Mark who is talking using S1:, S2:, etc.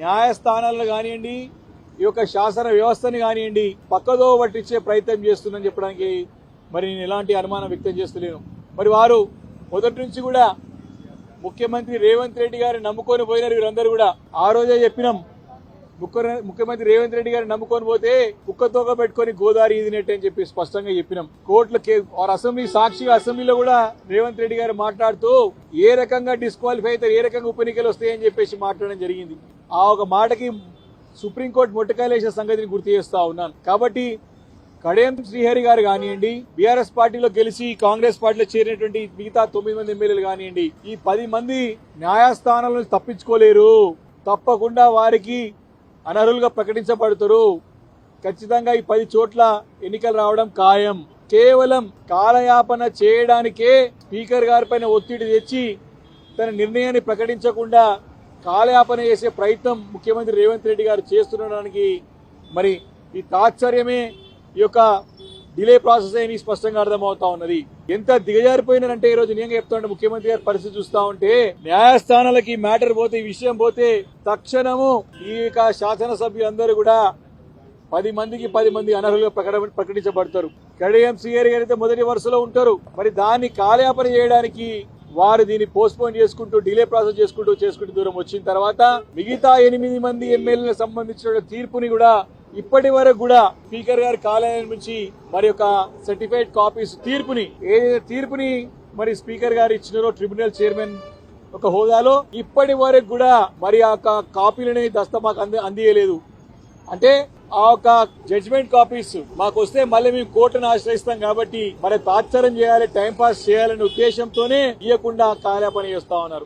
S1: న్యాయస్థానాలను కానివ్వండి, ఈ యొక్క శాసన వ్యవస్థని కానివ్వండి పక్కదో పట్టించే ప్రయత్నం చేస్తుందని చెప్పడానికి మరి నేను ఎలాంటి అనుమానం వ్యక్తం చేస్తలేను. మరి వారు మొదటి నుంచి కూడా ముఖ్యమంత్రి రేవంత్ రెడ్డి గారిని నమ్ముకొని పోయినారు. వీరందరూ కూడా ఆ రోజే చెప్పినాం, ముఖ్యమంత్రి రేవంత్ రెడ్డి గారిని నమ్ముకొని పోతే కుక్కతోక పెట్టుకుని గోదావరి ఈదినట్టు అని చెప్పి స్పష్టంగా చెప్పినాం. కోర్టుల అసెంబ్లీ సాక్షిగా అసెంబ్లీలో కూడా రేవంత్ రెడ్డి గారు మాట్లాడుతూ ఏ రకంగా డిస్క్వాలిఫై అయితే ఏ రకంగా ఉప ఎన్నికలు వస్తాయని చెప్పేసి మాట్లాడడం జరిగింది. ఆ ఒక మాటకి సుప్రీంకోర్టు మొట్టకాలేసిన సంగతిని గుర్తు చేస్తా ఉన్నాను. కాబట్టి కడియం శ్రీహరి గారు కానివ్వండి, బీఆర్ఎస్ పార్టీలో గెలిచి కాంగ్రెస్ పార్టీలో చేరినటువంటి మిగతా 9 మంది ఎమ్మెల్యేలు కానివ్వండి, ఈ 10 మంది న్యాయస్థానాలను తప్పించుకోలేరు. తప్పకుండా వారికి అనర్హులుగా ప్రకటించబడతారు. ఖచ్చితంగా ఈ 10 చోట్ల ఎన్నికలు రావడం ఖాయం. కేవలం కాలయాపన చేయడానికే స్పీకర్ గారి పైన ఒత్తిడి తెచ్చి తన నిర్ణయాన్ని ప్రకటించకుండా కాలయాపన చేసే ప్రయత్నం ముఖ్యమంత్రి రేవంత్ రెడ్డి గారు చేస్తుండడానికి మరి ఈ తాత్సర్యమే ఈ యొక్క డిలే ప్రాసెస్ అని స్పష్టంగా అర్థమవుతా ఉన్నది. ఎంత దిగజారిపోయినారంటే ఈ రోజు నేను చెప్తాను, ముఖ్యమంత్రి గారి పరిస్థితి చూస్తా ఉంటే న్యాయస్థానాలకి మ్యాటర్ పోతే, ఈ విషయం పోతే తక్షణము ఈ యొక్క శాసనసభ్యులందరూ కూడా 10 మందికి 10 మంది అనర్హులుగా ప్రకటించబడతారు. కడియం శ్రీహరి గారు అయితే మొదటి వరుసలో ఉంటారు. మరి దాన్ని కాలయాపన చేయడానికి వారు దీన్ని పోస్ట్పోన్ చేసుకుంటూ డిలే ప్రాసెస్ చేసుకుంటూ దూరం వచ్చిన తర్వాత మిగతా 8 మంది ఎమ్మెల్యేలకు సంబంధించిన తీర్పుని కూడా ఇప్పటి వరకు కూడా స్పీకర్ గారి కార్యాలయం నుంచి మరి యొక్క సర్టిఫైడ్ కాపీస్ తీర్పుని మరి స్పీకర్ గారు ఇచ్చినారో ట్రిబ్యునల్ చైర్మన్ ఒక హోదాలో ఇప్పటి వరకు కూడా మరి ఆ కాపీలని మాకు అందియలేదు. అంటే ఆ యొక్క జడ్జిమెంట్ కాపీస్ మాకు వస్తే మళ్ళీ మేము కోర్టును ఆశ్రయిస్తాం కాబట్టి మరి తాత్సర్యం చేయాలి, టైం పాస్ చేయాలనే ఉద్దేశంతోనే ఇవ్వకుండా కాలయాపన చేస్తా ఉన్నారు.